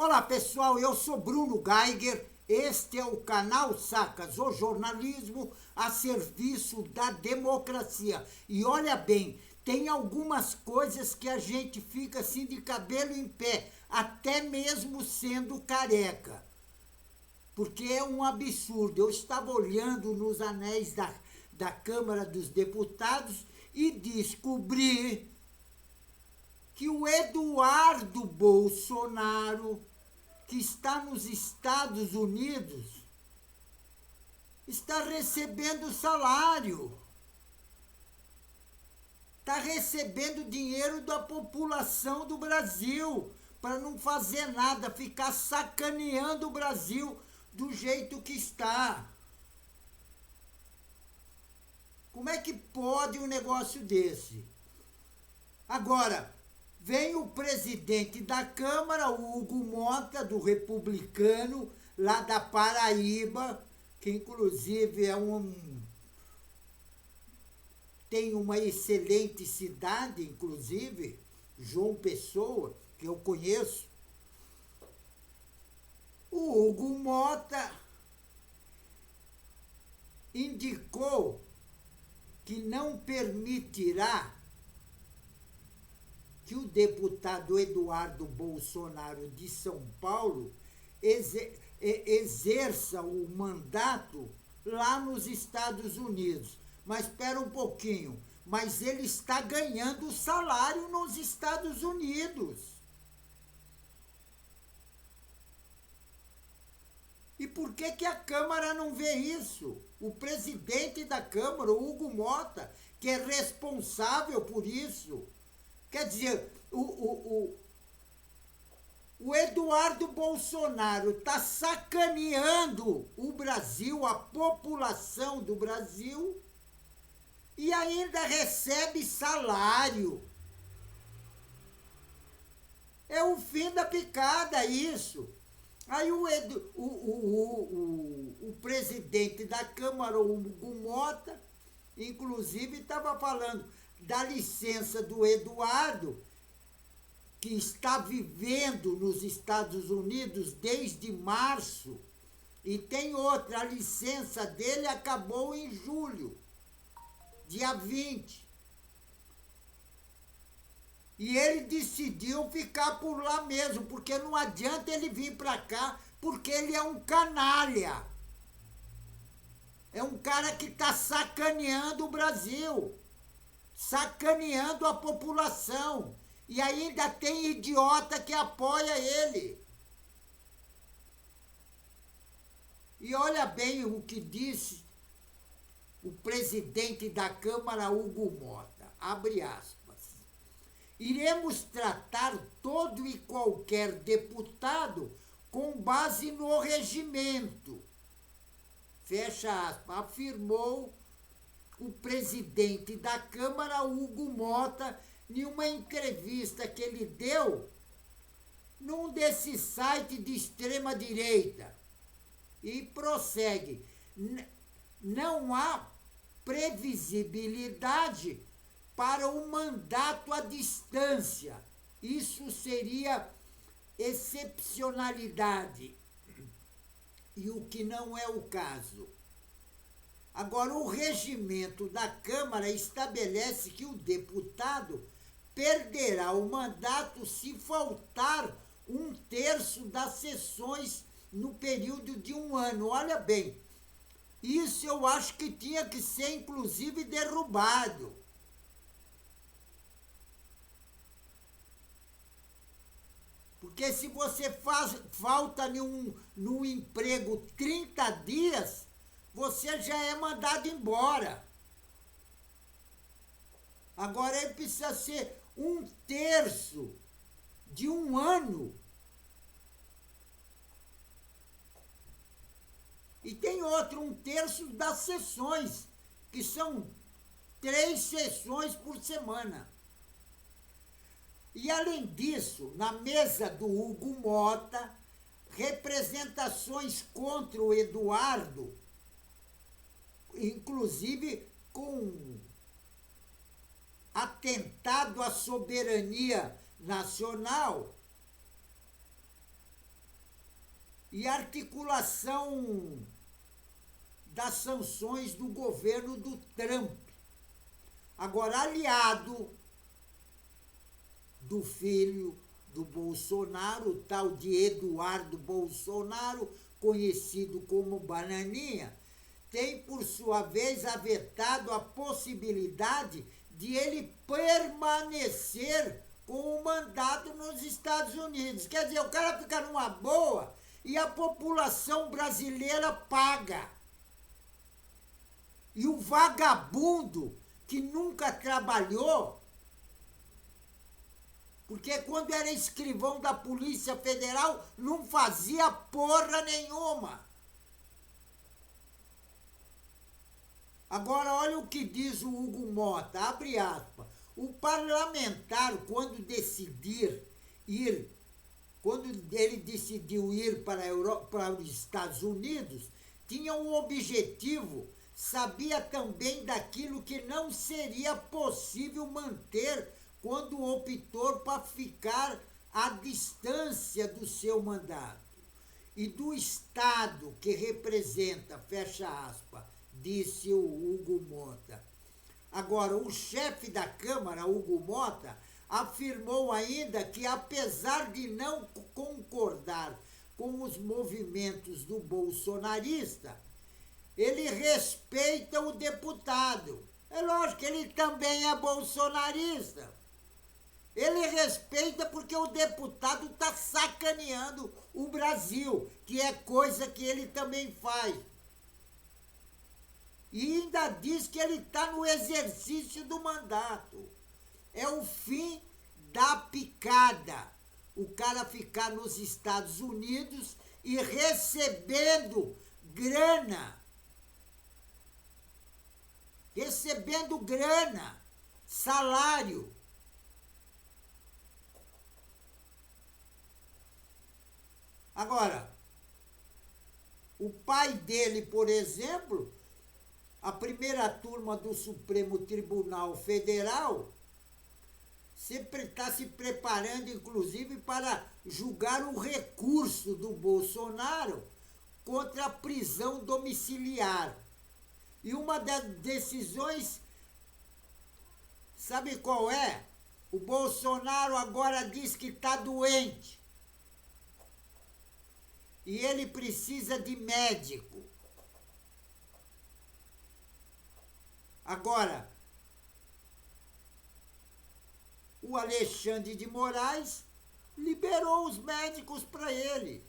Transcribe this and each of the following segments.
Olá pessoal, eu sou Bruno Geiger, este é o canal Sacas, o jornalismo a serviço da democracia. E olha bem, tem algumas coisas que a gente fica assim de cabelo em pé, até mesmo sendo careca. Porque é um absurdo. Eu estava olhando nos anéis da Câmara dos Deputados e descobri que o Eduardo Bolsonaro, que está nos Estados Unidos, está recebendo salário. Está recebendo dinheiro da população do Brasil para não fazer nada, ficar sacaneando o Brasil do jeito que está. Como é que pode um negócio desse? Agora, vem o presidente da Câmara, o Hugo Mota, do Republicano, lá da Paraíba, que inclusive tem uma excelente cidade, inclusive, João Pessoa, que eu conheço. O Hugo Mota indicou que não permitirá que o deputado Eduardo Bolsonaro de São Paulo exerça o mandato lá nos Estados Unidos. Mas espera um pouquinho, mas ele está ganhando salário nos Estados Unidos. E por que a Câmara não vê isso? O presidente da Câmara, o Hugo Mota, que é responsável por isso. Quer dizer, o Eduardo Bolsonaro está sacaneando o Brasil, a população do Brasil, e ainda recebe salário. É o fim da picada isso. Aí o presidente da Câmara, o Hugo Mota, inclusive estava falando da licença do Eduardo, que está vivendo nos Estados Unidos desde março, e tem outra, a licença dele acabou em julho, dia 20. E ele decidiu ficar por lá mesmo, porque não adianta ele vir para cá, porque ele é um canalha. É um cara que está sacaneando o Brasil, sacaneando a população. E ainda tem idiota que apoia ele. E olha bem o que disse o presidente da Câmara, Hugo Mota, abre aspas. Iremos tratar todo e qualquer deputado com base no regimento, fecha aspas, afirmou o presidente da Câmara, Hugo Mota, em uma entrevista que ele deu num desse site de extrema-direita. E prossegue, não há previsibilidade para o mandato à distância. Isso seria excepcionalidade, e o que não é o caso. Agora, o regimento da Câmara estabelece que o deputado perderá o mandato se faltar 1/3 das sessões no período de 1 ano. Olha bem, isso eu acho que tinha que ser, inclusive, derrubado. Porque se você falta num emprego 30 dias, você já é mandado embora. Agora ele precisa ser 1/3 de 1 ano. E tem outro, 1/3 das sessões, que são 3 sessões por semana. E além disso, na mesa do Hugo Mota, representações contra o Eduardo, inclusive com atentado à soberania nacional, e articulação das sanções do governo do Trump. Agora, aliado do filho do Bolsonaro, o tal de Eduardo Bolsonaro, conhecido como Bananinha, tem, por sua vez, avetado a possibilidade de ele permanecer com o mandato nos Estados Unidos. Quer dizer, o cara fica numa boa e a população brasileira paga. E o vagabundo que nunca trabalhou, porque quando era escrivão da Polícia Federal não fazia porra nenhuma. Agora, olha o que diz o Hugo Mota, abre aspas. O parlamentar, quando ele decidiu ir para os Estados Unidos, tinha um objetivo, sabia também daquilo que não seria possível manter quando optou para ficar à distância do seu mandato. E do Estado que representa, fecha aspas, disse o Hugo Mota. Agora, o chefe da Câmara, Hugo Mota, afirmou ainda que, apesar de não concordar com os movimentos do bolsonarista, ele respeita o deputado. É lógico que ele também é bolsonarista. Ele respeita porque o deputado está sacaneando o Brasil, que é coisa que ele também faz. E ainda diz que ele está no exercício do mandato. É o fim da picada. O cara ficar nos Estados Unidos e recebendo grana. Recebendo grana, salário. Agora, o pai dele, por exemplo, a primeira turma do Supremo Tribunal Federal sempre está se preparando, inclusive, para julgar o recurso do Bolsonaro contra a prisão domiciliar. E uma das decisões, sabe qual é? O Bolsonaro agora diz que está doente. E ele precisa de médico. Agora, o Alexandre de Moraes liberou os médicos para ele.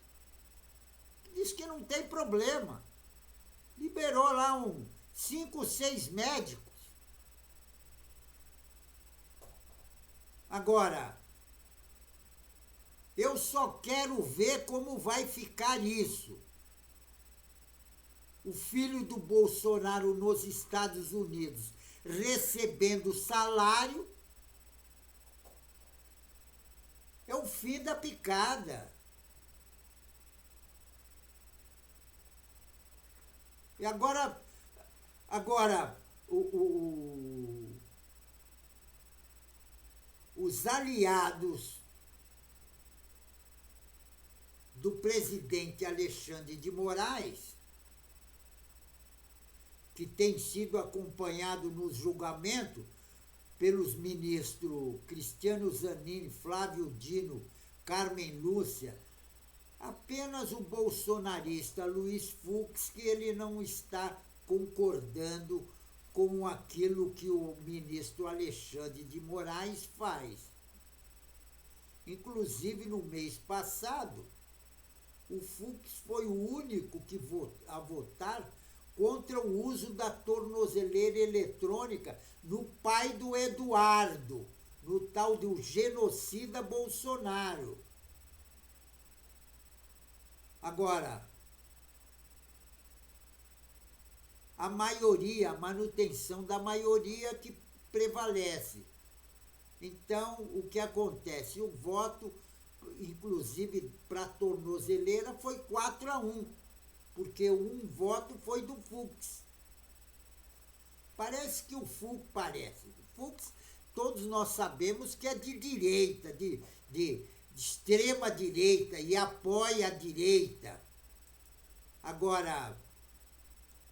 Diz que não tem problema. Liberou lá 5, 6 médicos. Agora, eu só quero ver como vai ficar isso. O filho do Bolsonaro nos Estados Unidos recebendo salário é o fim da picada. E agora os aliados do presidente Alexandre de Moraes, que tem sido acompanhado no julgamento pelos ministros Cristiano Zanin, Flávio Dino, Carmen Lúcia, apenas o bolsonarista Luiz Fux, que ele não está concordando com aquilo que o ministro Alexandre de Moraes faz. Inclusive, no mês passado, o Fux foi o único a votar contra o uso da tornozeleira eletrônica no pai do Eduardo, no tal do genocida Bolsonaro. Agora, a manutenção da maioria que prevalece. Então, o que acontece? O voto, inclusive para a tornozeleira, foi 4-1, porque um voto foi do Fux. Parece que o Fux, todos nós sabemos que é de direita, de extrema direita, e apoia a direita. Agora,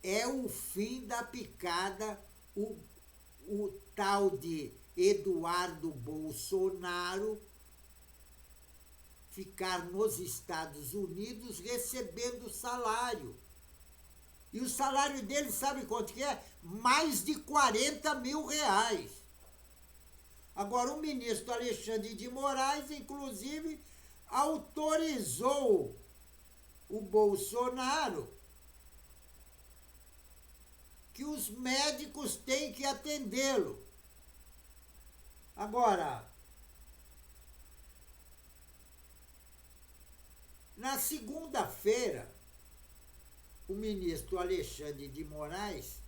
é o fim da picada o tal de Eduardo Bolsonaro ficar nos Estados Unidos recebendo salário. E o salário dele, sabe quanto que é? Mais de 40 mil reais. Agora, o ministro Alexandre de Moraes, inclusive, autorizou o Bolsonaro que os médicos têm que atendê-lo. Agora, na segunda-feira, o ministro Alexandre de Moraes,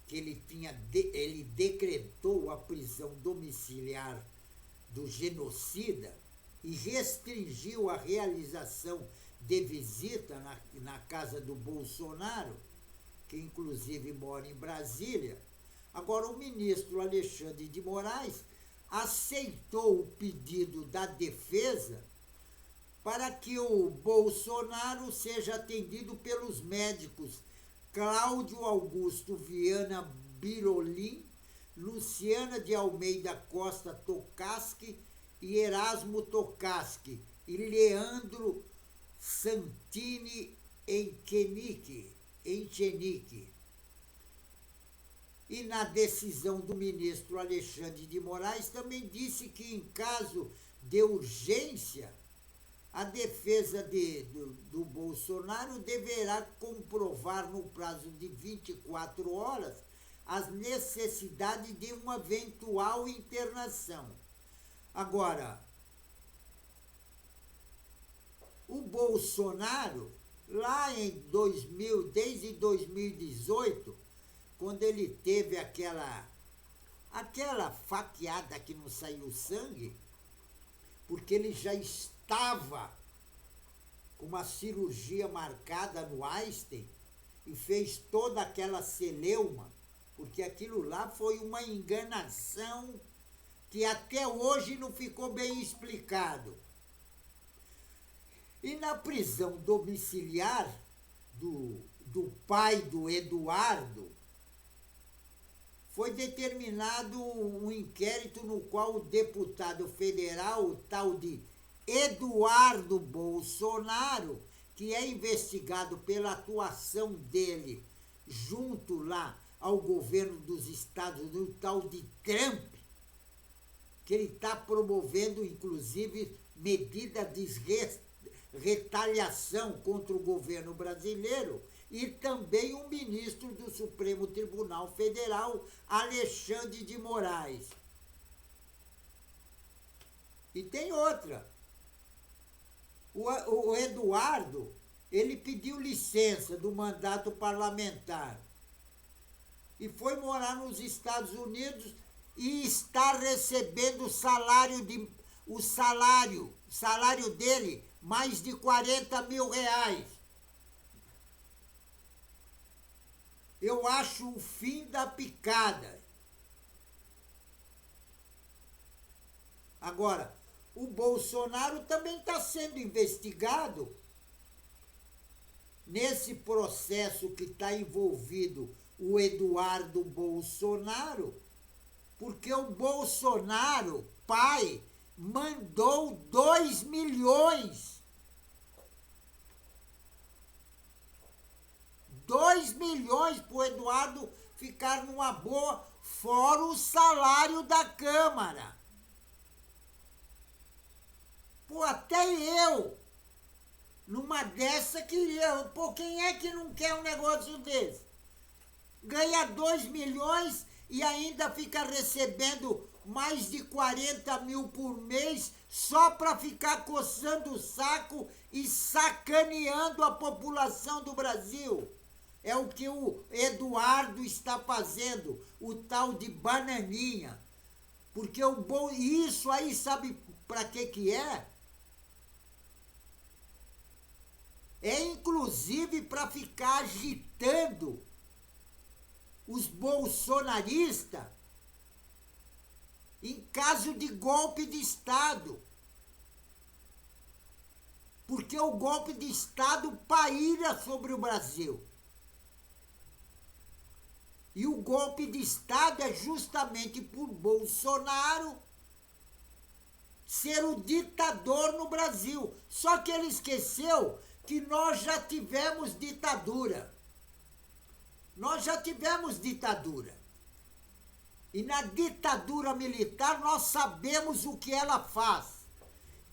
que ele decretou a prisão domiciliar do genocida e restringiu a realização de visita na casa do Bolsonaro, que inclusive mora em Brasília. Agora, o ministro Alexandre de Moraes aceitou o pedido da defesa para que o Bolsonaro seja atendido pelos médicos Cláudio Augusto Viana Birolin, Luciana de Almeida Costa Tokaski e Erasmo Tokaski e Leandro Santini Enchenique. E na decisão do ministro Alexandre de Moraes também disse que, em caso de urgência, a defesa do Bolsonaro deverá comprovar no prazo de 24 horas as necessidades de uma eventual internação. Agora, o Bolsonaro, lá desde 2018, quando ele teve aquela faqueada que não saiu sangue, porque ele já estava com uma cirurgia marcada no Einstein e fez toda aquela celeuma, porque aquilo lá foi uma enganação que até hoje não ficou bem explicado. E na prisão domiciliar do pai do Eduardo, foi determinado um inquérito no qual o deputado federal, o tal de Eduardo Bolsonaro, que é investigado pela atuação dele junto lá ao governo dos Estados Unidos, o tal de Trump, que ele está promovendo, inclusive, medidas de retaliação contra o governo brasileiro, e também o ministro do Supremo Tribunal Federal, Alexandre de Moraes. E tem outra. O Eduardo, ele pediu licença do mandato parlamentar e foi morar nos Estados Unidos e está recebendo o salário dele, mais de 40 mil reais. Eu acho o fim da picada. Agora, o Bolsonaro também está sendo investigado nesse processo que está envolvido o Eduardo Bolsonaro, porque o Bolsonaro, pai, mandou 2 milhões. 2 milhões para o Eduardo ficar numa boa, fora o salário da Câmara. Pô, até eu, numa dessa, queria. Pô, quem é que não quer um negócio desse? Ganha 2 milhões e ainda fica recebendo mais de 40 mil por mês só para ficar coçando o saco e sacaneando a população do Brasil. É o que o Eduardo está fazendo, o tal de bananinha. Porque isso aí, sabe para que é? É inclusive para ficar agitando os bolsonaristas em caso de golpe de Estado. porque o golpe de Estado paira sobre o Brasil. E o golpe de Estado é justamente por Bolsonaro ser o ditador no Brasil. Só que ele esqueceu que nós já tivemos ditadura. Nós já tivemos ditadura. E na ditadura militar nós sabemos o que ela faz.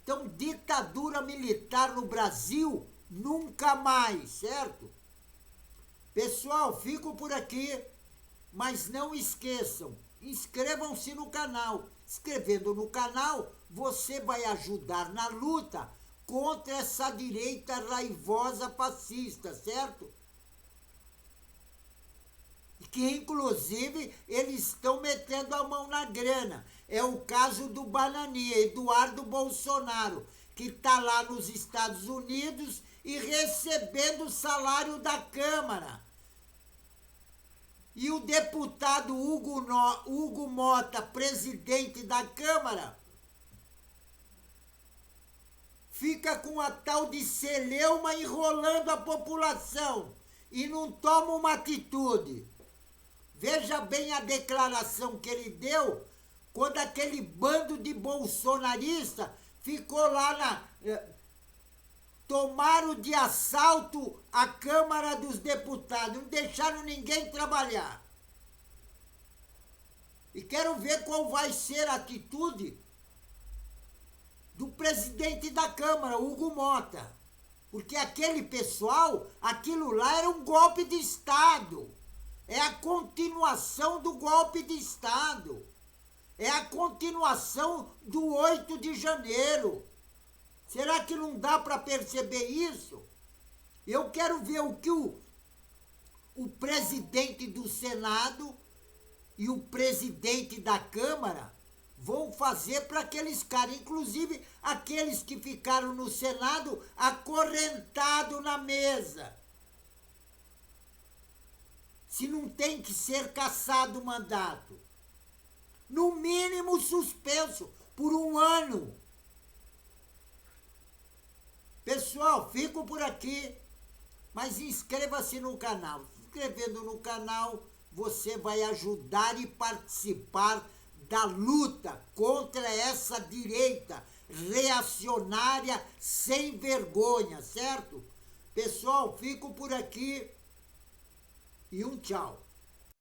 Então, ditadura militar no Brasil, nunca mais, certo? Pessoal, fico por aqui, mas não esqueçam, inscrevam-se no canal. Inscrevendo no canal, você vai ajudar na luta contra essa direita raivosa fascista, certo? Que, inclusive, eles estão metendo a mão na grana. É o caso do Bananinha, Eduardo Bolsonaro, que está lá nos Estados Unidos e recebendo o salário da Câmara. E o deputado Hugo Mota, presidente da Câmara, fica com a tal de celeuma enrolando a população e não toma uma atitude. Veja bem a declaração que ele deu quando aquele bando de bolsonarista ficou lá tomaram de assalto a Câmara dos Deputados, não deixaram ninguém trabalhar. E quero ver qual vai ser a atitude do presidente da Câmara, Hugo Mota. Porque aquele pessoal, aquilo lá era um golpe de Estado. É a continuação do golpe de Estado. É a continuação do 8 de janeiro. Será que não dá para perceber isso? Eu quero ver o que o presidente do Senado e o presidente da Câmara vão fazer para aqueles caras, inclusive aqueles que ficaram no Senado acorrentados na mesa. Se não tem que ser cassado o mandato. No mínimo suspenso por 1 ano. Pessoal, fico por aqui, mas inscreva-se no canal. Se inscrevendo no canal, você vai ajudar e participar da luta contra essa direita reacionária sem vergonha, certo? Pessoal, fico por aqui e um tchau.